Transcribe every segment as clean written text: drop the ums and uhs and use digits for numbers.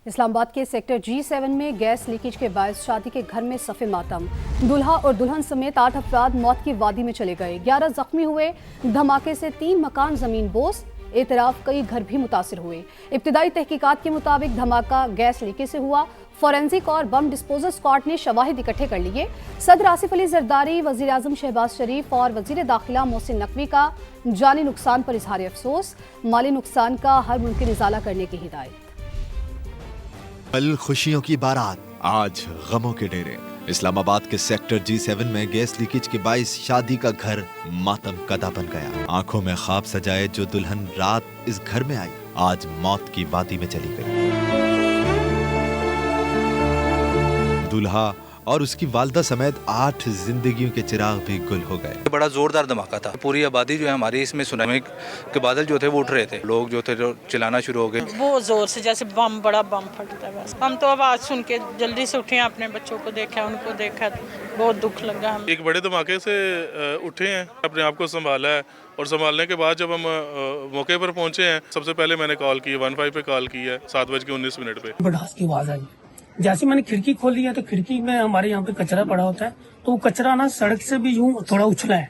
اسلام آباد کے sector G7 میں گیس لیکیج کے باعث شادی کے گھر میں صف ماتم، دلہا اور دلہن سمیت 8 افراد موت کی وادی میں چلے گئے، 11 زخمی ہوئے۔ دھماکے سے 3 مکان زمین بوس، اعتراف کئی گھر بھی متاثر ہوئے۔ ابتدائی تحقیقات کے مطابق دھماکہ گیس لیکیج سے ہوا۔ فورینزک اور بم ڈسپوزل اسکواڈ نے شواہد اکٹھے کر لیے۔ صدر آصف علی زرداری، وزیر اعظم شہباز شریف اور وزیر داخلہ محسن نقوی کا جانی نقصان پر اظہار افسوس، مالی نقصان کا ہر ممکن ازالہ کرنے کی ہدایت۔ کل خوشیوں کی بارات، آج غموں کے ڈیرے۔ اسلام آباد کے سیکٹر G7 میں گیس لیکیج کے باعث شادی کا گھر ماتم کدہ بن گیا۔ آنکھوں میں خواب سجائے جو دلہن رات اس گھر میں آئی، آج موت کی وادی میں چلی گئی۔ دلہا اور اس کی والدہ سمیت 8 زندگیوں کے چراغ بھی گل ہو گئے۔ بڑا زوردار دھماکہ تھا، پوری آبادی جو ہے ہماری اس میں سونامی کے بادل جو تھے وہ اٹھ رہے تھے، لوگ جو تھے جو چلانا شروع ہو گئے، وہ زور سے جیسے بم، بڑا بم پھٹتا ہے۔ بس ہم تو آواز سن کے جلدی سے اٹھے، اپنے بچوں کو دیکھا، ان کو دیکھا، بہت دکھ لگا ہمیں۔ ایک بڑے دھماکے سے اٹھے ہیں، اپنے آپ کو سنبھالا ہے، اور سنبھالنے کے بعد جب ہم موقع پر پہنچے ہیں، سب سے پہلے میں نے کال کی 15 پہ کال کی ہے 7:19 پہ۔ بڑھاس کی آواز آئی، جیسے میں نے کھڑکی کھولی ہے تو کھڑکی میں ہمارے یہاں پہ کچرا پڑا ہوتا ہے، تو وہ کچرا نا سڑک سے بھی یوں تھوڑا اچھلا ہے،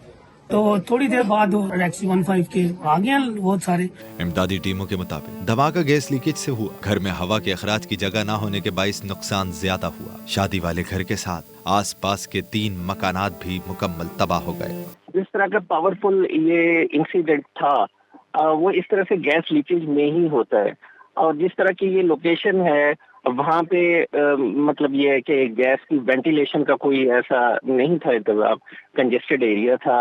تو تھوڑی دیر بعد ٹیکسی 15 کے آ گئے ہیں بہت سارے۔ امدادی ٹیموں کے مطابق دھماکہ گیس لیکیج سے ہوا۔ گھر میں ہوا کے اخراج کی جگہ نہ ہونے کے باعث نقصان زیادہ ہوا۔ شادی والے گھر کے ساتھ آس پاس کے 3 مکانات بھی مکمل تباہ ہو گئے۔ جس طرح کا پاورفل یہ انسیڈنٹ تھا، وہ اس طرح سے گیس لیکیج میں ہی ہوتا ہے، اور جس طرح کی یہ لوکیشن ہے وہاں پہ مطلب یہ ہے کہ گیس کی وینٹیلیشن کا کوئی ایسا نہیں تھا انتظام، کنجسٹڈ ایریا تھا،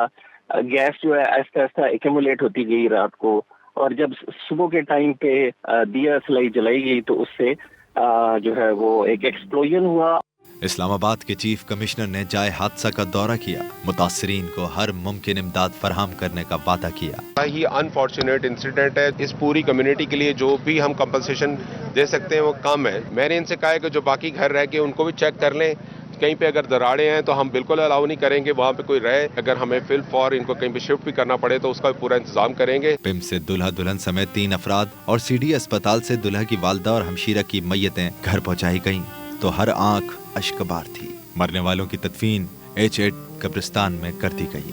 گیس جو ہے آہستہ آہستہ ایکومولیٹ ہوتی گئی رات کو، اور جب صبح کے ٹائم پہ دیا سلائی جلائی گئی تو اس سے جو ہے وہ ایک ایکسپلوژن ہوا۔ اسلام آباد کے چیف کمشنر نے جائے حادثہ کا دورہ کیا، متاثرین کو ہر ممکن امداد فراہم کرنے کا وعدہ کیا۔ ہی انفارچونیٹ انسیڈنٹ ہے، اس پوری کمیونٹی کے لیے جو بھی ہم کمپنسیشن دے سکتے ہیں وہ کم ہے۔ میں نے ان سے کہا ہے کہ جو باقی گھر رہ گئے ان کو بھی چیک کر لیں، کہیں پہ اگر دراڑیں ہیں تو ہم بالکل الاؤ نہیں کریں گے وہاں پہ کوئی رہے، اگر ہمیں فل فور ان کو کہیں پہ شفٹ بھی کرنا پڑے تو اس کا بھی پورا انتظام کریں گے۔ پم سے دلہا دلہن سمیت 3 افراد اور CD اسپتال سے دلہا کی والدہ اور ہمشیرہ کی میتیں گھر پہنچائی گئیں تو ہر آنکھ اشکبار تھی۔ مرنے والوں کی تدفین H8 قبرستان میں کر دی گئی۔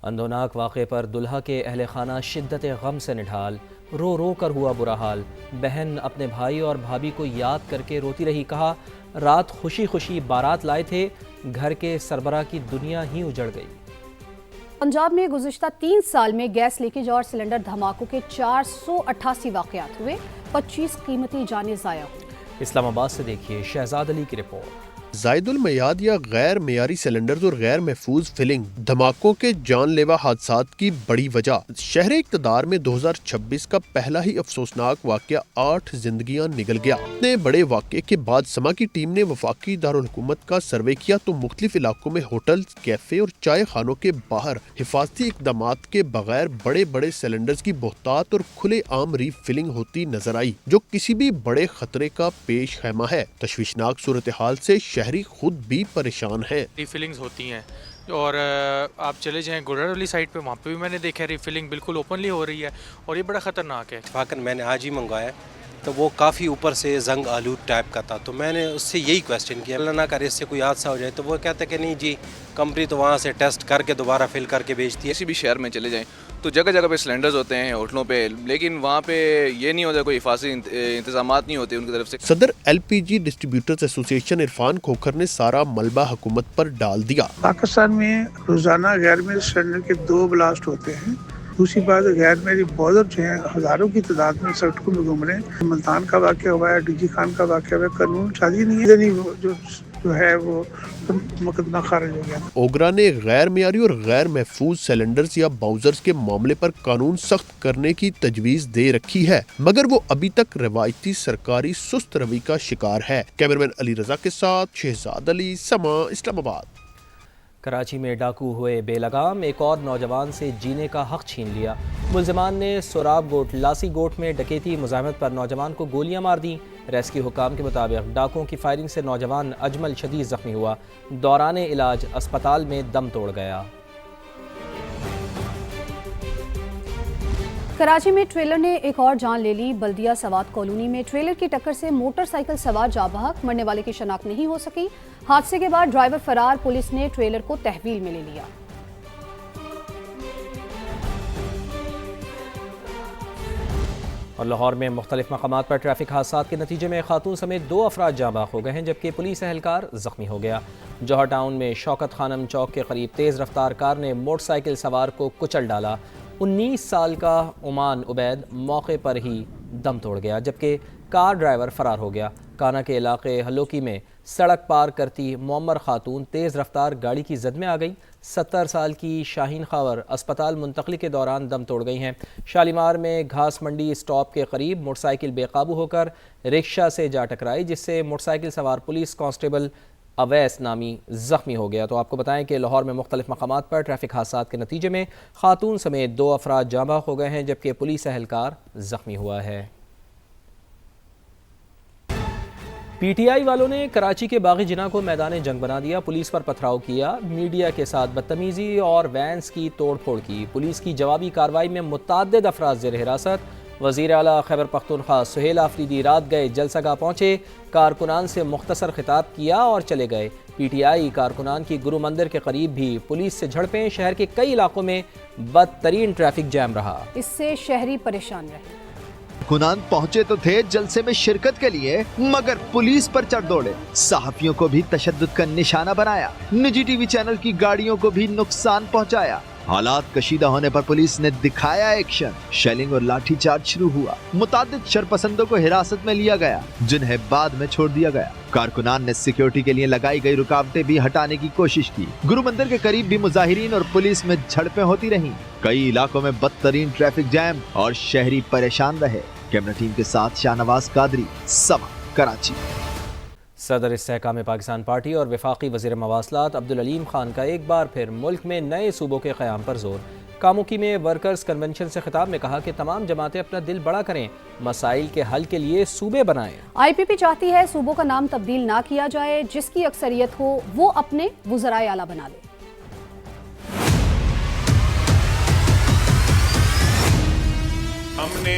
اندوناک واقعے پر دلہا کے اہل خانہ شدت غم سے نڈھال، رو رو کر ہوا برا حال۔ بہن اپنے بھائی اور بھابھی کو یاد کر کے روتی رہی، کہا رات خوشی خوشی بارات لائے تھے، گھر کے سربراہ کی دنیا ہی اجڑ گئی۔ پنجاب میں گزشتہ 3 سال میں گیس لیکیج اور سلنڈر دھماکوں کے 488 واقعات ہوئے، 25 قیمتی جانیں ضائع ہوئی۔ اسلام آباد سے دیکھیے شہزاد علی کی رپورٹ۔ زائد المیعاد یا غیر معیاری سلنڈرز اور غیر محفوظ فلنگ دھماکوں کے جان لیوا حادثات کی بڑی وجہ۔ شہر اقتدار میں 2026 کا پہلا ہی افسوسناک واقعہ 8 زندگیاں نگل گیا۔ اتنے بڑے واقعے کے بعد سما کی ٹیم نے وفاقی دارالحکومت کا سروے کیا تو مختلف علاقوں میں ہوٹل، کیفے اور چائے خانوں کے باہر حفاظتی اقدامات کے بغیر بڑے بڑے سلنڈرز کی بہتات اور کھلے عام ری فلنگ ہوتی نظر آئی، جو کسی بھی بڑے خطرے کا پیش خیمہ ہے۔ تشویشناک صورتحال سے شہری خود بھی پریشان ہیں۔ ریفلنگز ہوتی ہیں اور آپ چلے جائیں گڈر والی سائٹ پہ، وہاں پہ بھی میں نے دیکھا ہے ریفلنگ بالکل اوپنلی ہو رہی ہے اور یہ بڑا خطرناک ہے۔ اتفاقاً میں نے آج ہی منگوایا تو وہ کافی اوپر سے زنگ آلود ٹائپ کا تھا، تو میں نے اس سے یہی کویسچن کیا اللہ نہ کرے اس سے کوئی حادثہ ہو جائے، تو وہ کہتے کہ نہیں جی کمپنی تو وہاں سے ٹیسٹ کر کے دوبارہ فل کر کے بیچتی ہے۔ کسی بھی شہر میں چلے جائیں تو جگہ جگہ پہ سلنڈرز ہوتے ہیں ہوٹلوں پہ، لیکن وہاں پہ یہ نہیں ہوتا، کوئی حفاظتی انتظامات نہیں ہوتے ان کی طرف سے۔ صدر LPG ڈسٹریبیوٹرز ایسوسی ایشن عرفان کھوکھر نے سارا ملبہ حکومت پر ڈال دیا۔ پاکستان میں روزانہ غیر معیاری سلنڈر کے 2 بلاسٹ ہوتے ہیں۔ دوسری بات غیر معیاری بازر جو ہیں ہزاروں کی تعداد میں سڑکوں میں گھوم رہے ہیں۔ ملتان کا واقعہ ہوا ہے، DG خان کا واقعہ ہوا ہے، قانون شادی نہیں ہے، جو ہے وہ مقدمہ خارج ہو گیا۔ اوگرا نے غیر معیاری اور غیر محفوظ سلنڈرز یا باؤزرز کے معاملے پر قانون سخت کرنے کی تجویز دے رکھی ہے، مگر وہ ابھی تک روایتی سرکاری سست روی کا شکار ہے۔ کیمرمین علی رضا کے ساتھ شہزاد علی، سما، اسلام آباد۔ کراچی میں ڈاکو ہوئے بے لگام، ایک اور نوجوان سے جینے کا حق چھین لیا۔ ملزمان نے سوراب گوٹ لاسی گوٹ میں ڈکیتی مزاحمت پر نوجوان کو گولیاں مار دیں۔ ریسکیو حکام کے مطابق ڈاکوؤں کی فائرنگ سے نوجوان اجمل شدید زخمی ہوا، دوران علاج اسپتال میں دم توڑ گیا۔ कराची में ट्रेलर ने एक और जान ले ली। बल्दिया सवात कॉलोनी में ट्रेलर की टक्कर से मोटरसाइकिल सवार जाँ बहक, मरने वाले की शनाख्त नहीं हो सकी। हादसे के बाद ड्राइवर फरार, पुलिस ने ट्रेलर को तहवील में ले लिया। और लाहौर में मुख्तलिफ मकामात पर ट्रैफिक हादसा के नतीजे में खातून समेत 2 अफराद जाँ बहक हो गए हैं, जबकि पुलिस एहलकार जख्मी हो गया। जौहर टाउन में शौकत खानम चौक के करीब तेज़ रफ्तार कार ने मोटरसाइकिल सवार को कुचल डाला। 19 साल का उमान उबैद मौके पर ही दम तोड़ गया, जबकि कार ड्राइवर फरार हो गया। काना के इलाके हलोकी में सड़क पार करती मुअम्मर खातून तेज़ रफ्तार गाड़ी की जद में आ गई। 70 साल की शाहीन खावर अस्पताल मुंतकली के दौरान दम तोड़ गई हैं। शालीमार में घास मंडी स्टॉप के करीब मोटरसाइकिल बेकाबू होकर रिक्शा से जा टकराई, जिससे मोटरसाइकिल सवार पुलिस कांस्टेबल अवैस नामी ज़ख्मी हो गया। तो आपको बताएं कि लाहौर में मुख्तलिफ मकामात पर ट्रैफिक हादसा के नतीजे में खातून समेत 2 अफराद जाँ बहक हो गए हैं, जबकि पुलिस एहलकार ज़ख्मी हुआ है। PTI वालों ने कराची के बागी जिना को मैदान जंग बना दिया। पुलिस पर पथराव किया, मीडिया के साथ बदतमीज़ी और वैन्स की तोड़ फोड़ की। पुलिस की जवाबी कार्रवाई में मुतअद्दिद अफराद ज़ेर हिरासत। वज़ीर आला खैबर पख्तूनख्वा सुहेल आफरीदी रात गए जलसगाह पहुँचे, कारकुनान से मुख्तसर खिताब किया और चले गए। PTI कारकुनान की गुरु मंदिर के करीब भी पुलिस से झड़पें। शहर के कई इलाकों में बदतरीन ट्रैफिक जैम रहा, इससे शहरी परेशान रहे। कुनान पहुंचे तो थे जलसे में शिरकत के लिए, मगर पुलिस पर चढ़ दौड़े। सहाफियों को भी तशद्दुद का निशाना बनाया, निजी टीवी चैनल की गाड़ियों को भी नुकसान पहुंचाया। हालात कशीदा होने पर पुलिस ने दिखाया एक्शन। शेलिंग और लाठीचार्ज शुरू हुआ। मुतादिद शरपसंदों को हिरासत में लिया गया, जिन्हें बाद में छोड़ दिया गया। कारकुनान ने सिक्योरिटी के लिए लगाई गई रुकावटें भी हटाने की कोशिश की। गुरु मंदिर के करीब भी मुजाहिरीन और पुलिस में झड़पें होती रहीं। कई इलाकों में बदतरीन ट्रैफिक जैम और शहरी परेशान रहे। कैमरा टीम के साथ शाहनवाज कादरी, समा, कराची। सदर इस्तेहकाम पाकिस्तान पार्टी और वफाकी वज़ीर मवासलात अब्दुल अलीम खान का एक बार फिर मुल्क में नए सूबों के क़याम पर जोर। कामुकी में वर्कर्स कन्वेंशन से खिताब में कहा कि तमाम जमातें अपना दिल बड़ा करें, मसाइल के हल के लिए सूबे बनाएं। IPP चाहती है सूबों का नाम तब्दील ना किया जाए, जिसकी अक्सरियत हो वो अपने वुज़राए आला बना ले। हमने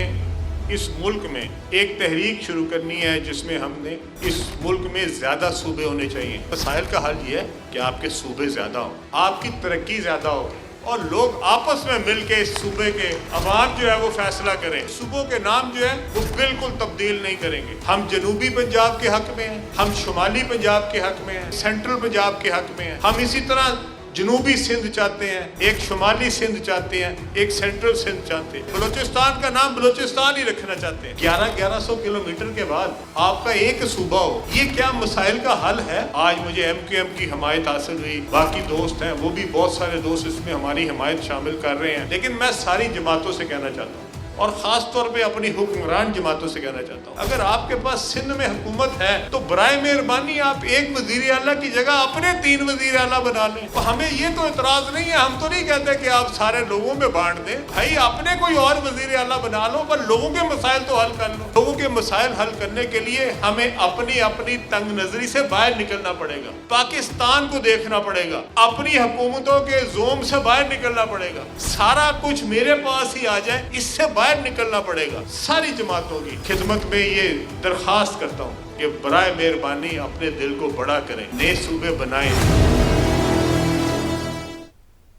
इस मुल्क में एक तहरीक शुरू करनी है जिसमें हमने इस मुल्क में ज्यादा सूबे होने चाहिए। मसाइल का हल ये है कि आपके सूबे ज्यादा हो, आपकी तरक्की ज्यादा हो और लोग आपस में मिल के इस सूबे के अवाम जो है वो फैसला करें। सूबों के नाम जो है वो बिल्कुल तब्दील नहीं करेंगे। हम जनूबी पंजाब के हक में हैं, हम शुमाली पंजाब के हक में हैं, सेंट्रल पंजाब के हक में हैं। हम इसी तरह जनूबी सिंध चाहते हैं, एक शुमाली सिंध चाहते हैं, एक सेंट्रल सिंध चाहते हैं। बलोचिस्तान का नाम बलोचिस्तान ही रखना चाहते हैं। 1100 किलोमीटर के बाद आपका एक सूबा हो, ये क्या मसाइल का हल है? आज मुझे MQM की हमायत हासिल हुई, बाकी दोस्त हैं वो भी बहुत सारे दोस्त इसमें हमारी हमायत शामिल कर रहे हैं। लेकिन मैं सारी जमातों से कहना चाहता हूँ और खास तौर पे अपनी हुक्मरान जमातों से कहना चाहता हूँ, अगर आपके पास सिंध में हुकूमत है तो बराए मेहरबानी आप एक वजीर आला की जगह अपने 3 वजीर आला बना लें। तो हमें ये तो इतराज नहीं है, हम तो नहीं कहते कि आप सारे लोगों में बांट दें। भाई अपने कोई और वजीर आला बना लो, पर लोगों के मसाइल तो हल कर लो। लोगों के मसाइल हल करने के लिए हमें अपनी तंग नजरी से बाहर निकलना पड़ेगा, पाकिस्तान को देखना पड़ेगा, अपनी हुकूमतों के जोम से बाहर निकलना पड़ेगा। सारा कुछ मेरे पास ही आ जाए, इससे बाहर निकलना पड़ेगा। सारी जमातों की खिदमत में ये दरखास्त करता हूँ कि बराए मेहरबानी अपने दिल को बड़ा करें, नए सूबे बनाएं।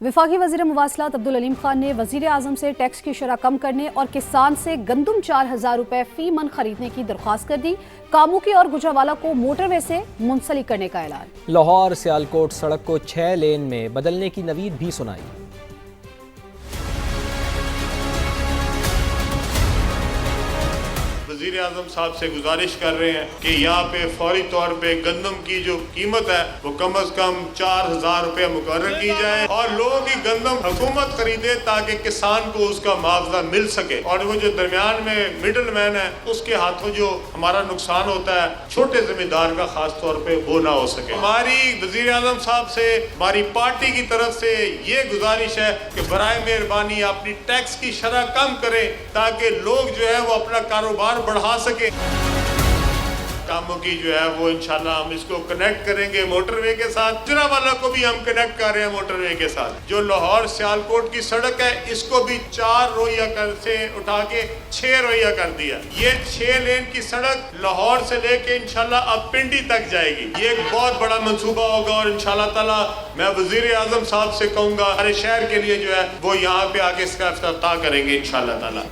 वफाकी वज़ीर मवासलात अब्दुल अलीम खान ने वज़ीर आज़म से टैक्स की शरह कम करने और किसान से गंदम 4000 रुपए फी मन खरीदने की दरख्वास्त कर दी। कामुकी और गुजरावाला को मोटरवे से मुंसलिक करने का ऐलान। लाहौर सियालकोट सड़क को 6 लेन में बदलने की नवीद भी सुनाई। वज़ीर आज़म साहब से गुजारिश कर रहे हैं कि यहाँ पे फौरी तौर पे गंदम की जो कीमत है वो कम से कम 4000 रुपये मुकर्रर की जाए और लोगों की गंदम हुकूमत खरीदे ताकि किसान को उसका मुआवजा मिल सके और वो जो दरमियान में मिडल मैन है उसके हाथों जो हमारा नुकसान होता है छोटे जमींदार का खास तौर पे वो ना हो सके। हमारी वज़ीर आज़म साहब से हमारी पार्टी की तरफ से ये गुजारिश है कि बराए मेहरबानी अपनी टैक्स की शरह कम करें ताकि लोग जो है वो अपना कारोबार बढ़ा सके। कामों की जो है वो इंशाल्लाह हम इसको कनेक्ट करेंगे मोटरवे के साथ। गुजरांवाला को भी हम कनेक्ट कर रहे हैं मोटरवे के साथ। जो लाहौर सियालकोट की सड़क है इसको भी 4 रोहिया कर से उठा के 6 रोहिया कर दिया। ये 6 लेन की सड़क लाहौर से लेके इंशाल्लाह अब पिंडी तक जाएगी। ये एक बहुत बड़ा मंसूबा होगा और इंशाल्लाह ताला मैं वजीर आजम साहब से कहूँगा हमारे शहर के लिए जो है वो यहाँ पे आके इसका इफ्तिताह करेंगे इंशाल्लाह ताला।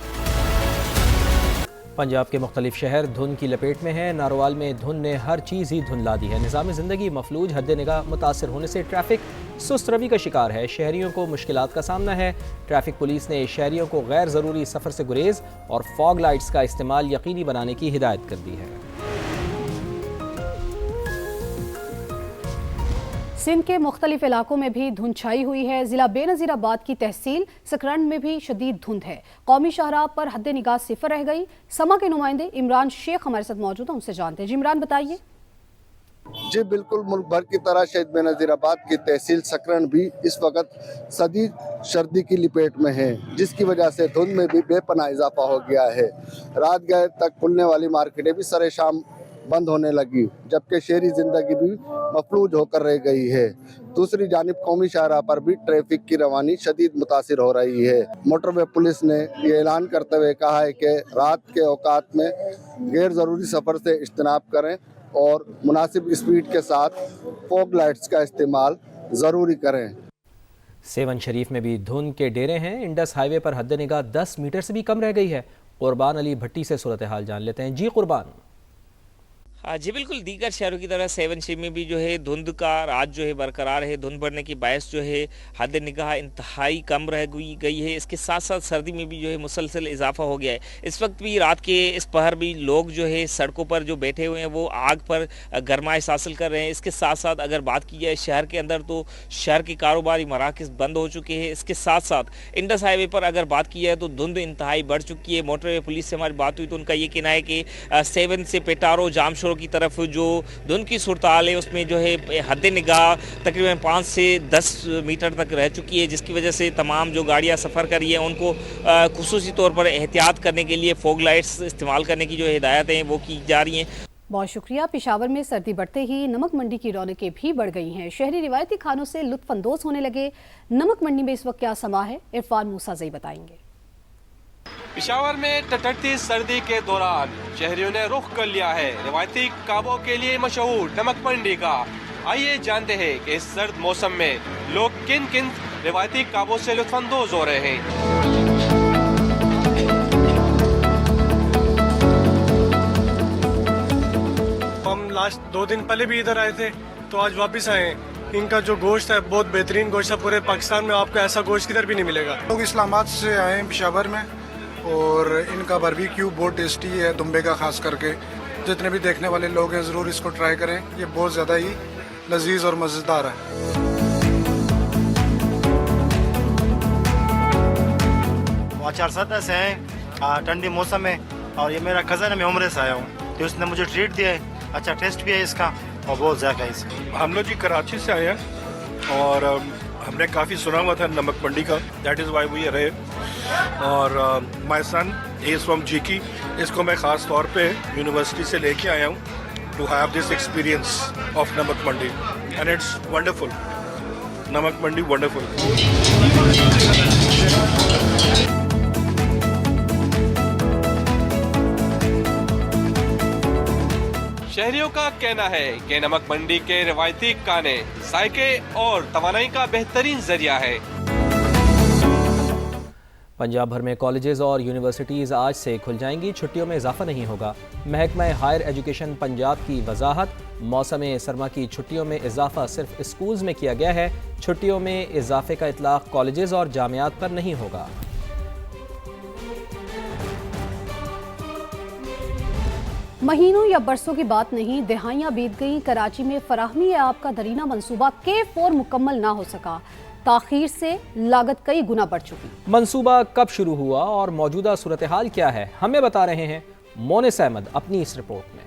पंजाब के मुख्तलिफ शहर धुंध की लपेट में हैं। नारोवाल में धुंध ने हर चीज़ ही धुंधला दी है। निज़ाम ज़िंदगी मफलूज हद निगाह मुतासर होने से ट्रैफिक सुस्त रवि का शिकार है। शहरियों को मुश्किलात का सामना है। ट्रैफिक पुलिस ने शहरियों को गैर ज़रूरी सफ़र से गुरेज और फॉग लाइट्स का इस्तेमाल यकीनी बनाने की हिदायत कर दी है। सिंध के मुख्तलिफ इलाकों में भी धुंध छाई हुई है। जिला बेनज़ीराबाद की तहसील सकरंड में भी शदीद धुंध है। कौमी शाहराह पर हद निगाह सिफर रह गई। समा के नुमाइंदे इमरान शेख हमारे साथ मौजूद हैं, उनसे जानते हैं। जी इमरान बताइए। जी बिल्कुल, मुल्क भर की तरह शहीद बेनज़ीराबाद की तहसील सकरंड भी इस वक्त शदीद सर्दी की लपेट में है, जिसकी वजह से धुंध में भी बेपनाह इजाफा हो गया है। रात गए तक खुलने वाली मार्केटें भी सरे शाम बंद होने लगी, जबकि शहरी जिंदगी भी मफलूज होकर रह गई है। दूसरी जानिब कौमी शाहराह पर भी ट्रैफिक की रवानी शदीद मुतासिर हो रही है। मोटरवे पुलिस ने ये ऐलान करते हुए कहा है कि रात के औकात में गैर ज़रूरी सफ़र से इज्तनाब करें और मुनासिब स्पीड के साथ फॉग लाइट्स का इस्तेमाल ज़रूरी करें। सेवन शरीफ में भी धुंध के डेरे हैं। इंडस हाईवे पर हद निगाह 10 मीटर से भी कम रह गई है। कुर्बान अली भट्टी से सूरत हाल जान लेते हैं। जी कुर्बान। हाँ जी बिल्कुल, दीगर शहरों की तरह सेवन शरीफ में भी जो है धुंध का राज जो है बरकरार है। धुंध बढ़ने की बायस जो है हद निगाह इंतहाई कम रह गई है। इसके साथ साथ सर्दी में भी जो है मुसलसल इजाफा हो गया है। इस वक्त भी रात के इस पहर भी लोग जो है सड़कों पर जो बैठे हुए हैं वो आग पर गरमाइश हासिल कर रहे हैं। इसके साथ साथ अगर बात की जाए शहर के अंदर तो शहर के कारोबारी मराकज़ बंद हो चुके हैं। इसके साथ साथ इंडस हाईवे पर अगर बात की जाए तो धुंध इंतहाई बढ़ चुकी है। मोटरवे पुलिस से हमारी बात हुई तो उनका ये कहना है कि सेवन से पेटारो जामशोर की तरफ जो धुंध की सूरत हाल है उसमें जो है हद निगाह तकरीबन 5 से 10 मीटर तक रह चुकी है, जिसकी वजह से तमाम जो गाड़ियां सफ़र कर रही हैं उनको खुसूसी तौर पर एहतियात करने के लिए फॉग लाइट्स इस्तेमाल करने की जो हिदायतें हैं वो की जा रही हैं। बहुत शुक्रिया। पेशावर में सर्दी बढ़ते ही नमक मंडी की रौनकें भी बढ़ गई हैं। शहरी रिवायती खानों से लुत्फानंदोज होने लगे। नमक मंडी में इस वक्त क्या समा है, इरफान मूसा ज़ई बताएंगे। पेशावर में टटकती सर्दी के दौरान शहरियों ने रुख कर लिया है रिवायती काबों के लिए मशहूर नमक मंडी का। आइए जानते हैं कि इस सर्द मौसम में लोग किन किन रिवायती काबों से लुत्फानंदोज हो रहे हैं। हम लास्ट 2 दिन पहले भी इधर आए थे तो आज वापस आए हैं। इनका जो गोश्त है बहुत बेहतरीन गोश्त है। पूरे पाकिस्तान में आपको ऐसा गोश्त किधर भी नहीं मिलेगा। लोग इस्लामाबाद से आए हैं पेशावर में और इनका बारबेक्यू बहुत टेस्टी है, दुम्बे का खास करके। जितने भी देखने वाले लोग हैं ज़रूर इसको ट्राई करें, ये बहुत ज़्यादा ही लजीज और मज़ेदार है। वो अचारसदा से हैं ठंडी मौसम में, और ये मेरा कज़न है, मैं उम्र से आया हूँ तो उसने मुझे ट्रीट दिया है। अच्छा टेस्ट भी है इसका और बहुत ज़्यादा है इसका। हम लोग जी कराची से आए हैं और हमने काफ़ी सुना हुआ था नमक मंडी का, that is why we are here. और my son is from GK, इसको मैं ख़ास तौर पे यूनिवर्सिटी से लेके आया हूँ to have this experience of Namak Mandi and it's wonderful. नमक मंडी वंडरफुल। शहरियों का कहना है कि नमक मंडी के रिवायती खाने जायके और तवानाई का बेहतरीन जरिया है। पंजाब भर में कॉलेजेस और यूनिवर्सिटीज़ आज से खुल जाएंगी। छुट्टियों में इजाफा नहीं होगा। महकमा हायर एजुकेशन पंजाब की वजाहत। मौसम सरमा की छुट्टियों में इजाफा सिर्फ स्कूल्स में किया गया है। छुट्टियों में इजाफे का इतलाक कॉलेजेस और जामियात पर नहीं होगा। महीनों या बरसों की बात नहीं, दिहाइयां बीत गई। कराची में फराहमी आब का दरीना मंसूबा K4 मुकम्मल ना हो सका। ताखीर से लागत कई गुना बढ़ चुकी। मंसूबा कब शुरू हुआ और मौजूदा सूरत हाल क्या है, हमें बता रहे हैं मोनिस अहमद अपनी इस रिपोर्ट में।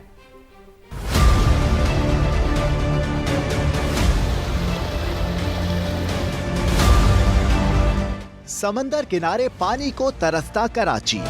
समंदर किनारे पानी को तरसता कराची।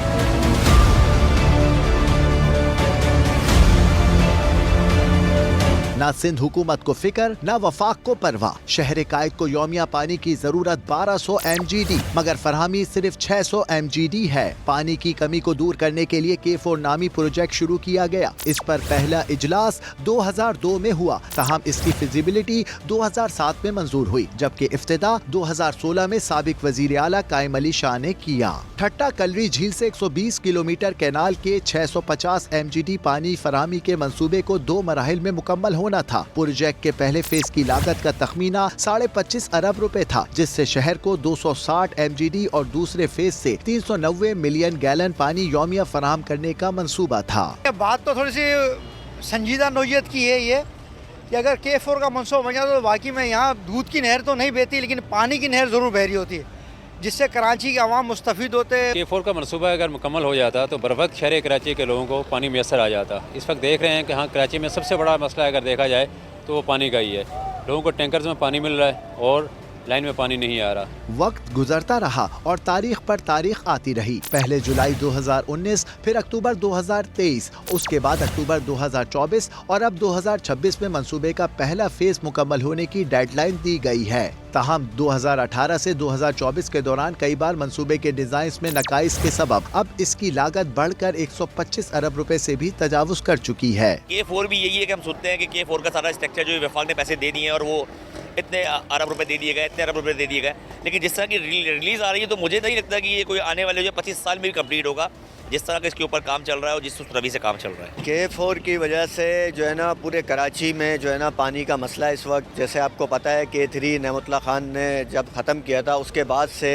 ना सिंध हुकूमत को फिक्र, ना वफाक को परवाह। शहर कायद को यौमिया पानी की जरूरत 1200 MGD, मगर फरहमी सिर्फ 600 MGD है। पानी की कमी को दूर करने के लिए K4 नामी प्रोजेक्ट शुरू किया गया। इस पर पहला इजलास 2002 में हुआ, तहम इसकी फिजिबिलिटी 2007 में मंजूर हुई, जबकि इफ्तिदा 2016 में साबिक वजीर आला कायम अली शाह ने किया। ठट्टा कलरी झील से 120 किलोमीटर कैनाल के 650 MGD पानी फराहमी के मंसूबे को 2 मराहिल में मुकम्मल होना था। प्रोजेक्ट के पहले फेज की लागत का तखमीना 25.5 अरब रुपए था, जिससे शहर को 260 MGD और दूसरे फेज से 390 मिलियन गैलन पानी यौमिया फराहम करने का मंसूबा था। बात तो थोड़ी सी संजीदा नौयत की है ये कि अगर K4 का मंसूबा बन जाता तो वाकई में यहाँ दूध की नहर तो नहीं बहती, लेकिन पानी की नहर ज़रूर बह रही होती है, जिससे कराची के अवाम मुस्तफ़ीद होते हैं। K4 का मंसूबा अगर मुकम्मल हो जाता तो बर वक्त शहर कराची के लोगों को पानी मैसर आ जाता। इस वक्त देख रहे हैं कि हाँ, कराची में सबसे बड़ा मसला अगर देखा जाए तो वो पानी का ही है। लोगों को टैंकर्स में पानी मिल रहा है और लाइन में पानी नहीं आ रहा। वक्त गुजरता रहा और तारीख पर तारीख आती रही। पहले जुलाई 2019, फिर अक्टूबर 2023, उसके बाद अक्टूबर 2024 और अब 2026 में मंसूबे का पहला फेज मुकम्मल होने की डेडलाइन दी गई है। ताहम 2018 से 2024 के दौरान कई बार मंसूबे के डिजाइन में नकाइस के सबब अब इसकी लागत बढ़कर 125 अरब रुपए से भी तजावुज कर चुकी है। K4 भी यही है कि हम सोचते हैं कि K4 का सारा स्ट्रक्चर जो वफाक ने पैसे दे दिए और वो इतने अरब रुपए दे दिए गए, इतने अरब रुपए दे दिए गए, लेकिन जिस तरह की रिलीज आ रही है तो मुझे नहीं लगता कि ये कोई आने वाले जो 25 साल में भी कंप्लीट होगा, जिस तरह का इसके ऊपर काम चल रहा है और जिस रवि से काम चल रहा है। K4 की वजह से जो है ना पूरे कराची में जो है ना पानी का मसला इस वक्त, जैसे आपको पता है K3 नेमतुल्लाह खान ने जब ख़त्म किया था उसके बाद से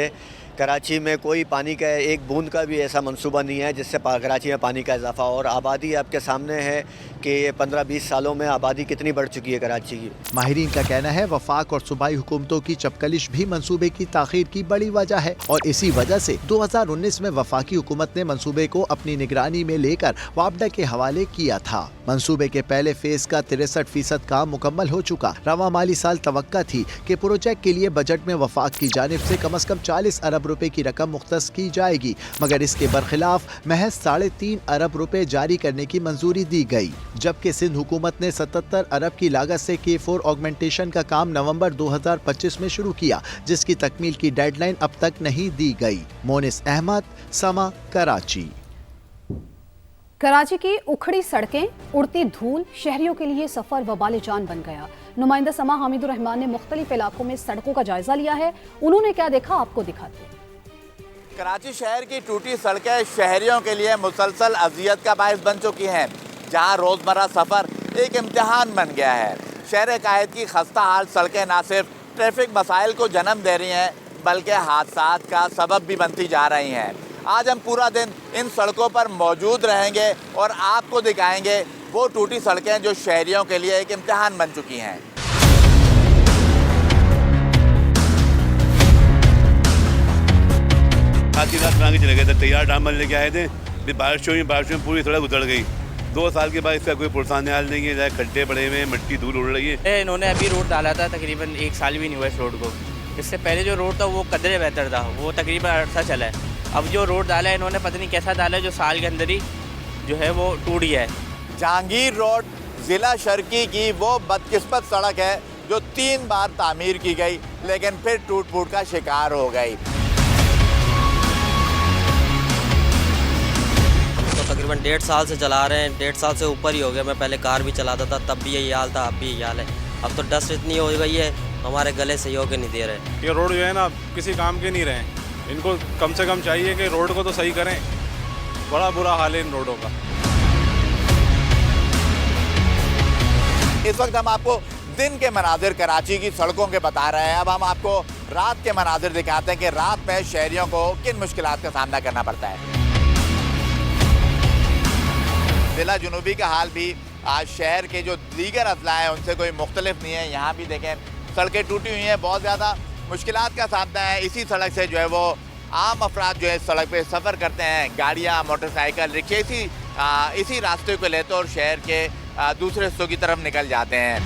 कराची में कोई पानी का एक बूंद का भी ऐसा मंसूबा नहीं है जिससे कराची में पानी का इजाफा। और आबादी आपके सामने है कि 15-20 सालों में आबादी कितनी बढ़ चुकी है कराची की। माहिरीन का कहना है वफाक और सूबाई हुकूमतों की चपकलिश भी मंसूबे की ताखीर की बड़ी वजह है और इसी वजह से 2019 में वफाकी हुकूमत ने मंसूबे को अपनी निगरानी में लेकर वापडा के हवाले किया था। मंसूबे के पहले फेज का 63% काम मुकम्मल हो चुका। रवा माली साल तवक्का थी कि प्रोजेक्ट के लिए बजट में वफाक की जानिब से कम 40 अरब रुपए की रकम मुख्तस की जाएगी, मगर इसके बरखिलाफ महज 3.5 अरब रुपए जारी करने की मंजूरी दी गई। जबकि सिंध हुकूमत ने 77 अरब की लागत से K4 ऑगमेंटेशन का काम नवंबर 2025 में शुरू किया, जिसकी तकमील की डेडलाइन अब तक नहीं दी गई। मोनिस अहमद, समा, कराची। कराची की उखड़ी सड़कें, उड़ती धूल शहरियों के लिए सफर वबाल जान बन गया। नुमाइंदा समा हामिदुर रहमान ने मुख्तलिफ इलाकों में सड़कों का जायजा लिया है। उन्होंने क्या देखा आपको दिखाते हैं। कराची शहर की टूटी सड़कें शहरियों के लिए मुसलसल अजियत का बायस बन चुकी हैं, जहां रोज़मर्रा सफ़र एक इम्तिहान बन गया है। शहर कायद की खस्ता हाल सड़कें न सिर्फ ट्रैफिक मसाइल को जन्म दे रही हैं, बल्कि हादसात का सबब भी बनती जा रही हैं। आज हम पूरा दिन इन सड़कों पर मौजूद रहेंगे और आपको दिखाएंगे वो टूटी सड़कें जो शहरियों के लिए एक इम्तिहान बन चुकी हैं। रात की रात बना के चले गए थे, तैयार डामर लेके आए थे, फिर बारिश में पूरी सड़क उतर गई। 2 साल के बाद इसका कोई पुरसान हाल नहीं है, खड्डे पड़े हुए हैं, मिट्टी धूल उड़ रही है। इन्होंने अभी रोड डाला था, तकरीबन 1 साल भी नहीं हुआ इस रोड को। इससे पहले जो रोड था वो कदरे बेहतर था, वो तकरीबन अर्सा चला है। अब जो रोड डाला है इन्होंने पता नहीं कैसा डाला है, जो साल के अंदर ही जो है वो टूट गया है। जहांगीर रोड ज़िला शर्की की वो बदकिस्मत सड़क है जो 3 बार तामीर की गई, लेकिन फिर टूट फूट का शिकार हो गई। तो तकरीबन 1.5 साल से चला रहे हैं, 1.5 साल से ऊपर ही हो गया। मैं पहले कार भी चलाता था, तब भी यही हाल था, अब भी यही हाल है। अब तो डस्ट इतनी हो गई है, हमारे गले सही होके नहीं दे रहे। ये रोड जो है ना किसी काम के नहीं रहे, इनको कम से कम चाहिए कि रोड को तो सही करें। बड़ा बुरा हाल है इन रोडों का। इस वक्त हम आपको दिन के मनाजिर कराची की सड़कों के बता रहे हैं। अब हम आपको रात के मनाजिर दिखाते हैं कि रात में शहरियों को किन मुश्किलात का सामना करना पड़ता है। ज़िला जुनूबी का हाल भी आज शहर के जो दीगर अजला हैं उनसे कोई मुख्तलिफ नहीं है। यहाँ भी देखें सड़कें टूटी हुई हैं, बहुत ज़्यादा मुश्किलात का सामना है। इसी सड़क से जो है वो आम अफराद जो है सड़क पे सफ़र करते हैं, गाड़ियाँ, मोटरसाइकिल, रिक्शे इसी रास्ते को लेते और शहर के दूसरे हिस्सों की तरफ निकल जाते हैं।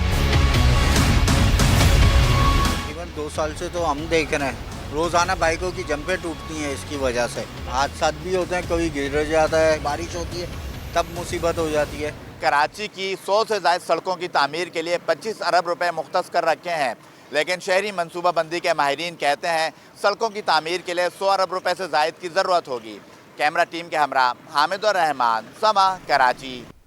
तकरीबन 2 साल से तो हम देख रहे हैं रोज़ाना बाइकों की जंपें टूटती हैं। इसकी वजह से हादसा भी होते हैं, कोई गिर जाता है, बारिश होती है तब मुसीबत हो जाती है। कराची की 100 से ज़ायद सड़कों की तामीर के लिए 25 अरब रुपए मुख्तस कर रखे हैं, लेकिन शहरी मनसूबाबंदी के माहिरीन कहते हैं सड़कों की तामीर के लिए 100 अरब रुपए से ज़ायद की ज़रूरत होगी। कैमरा टीम के हमरा हामिद और रहमान, समा, कराची।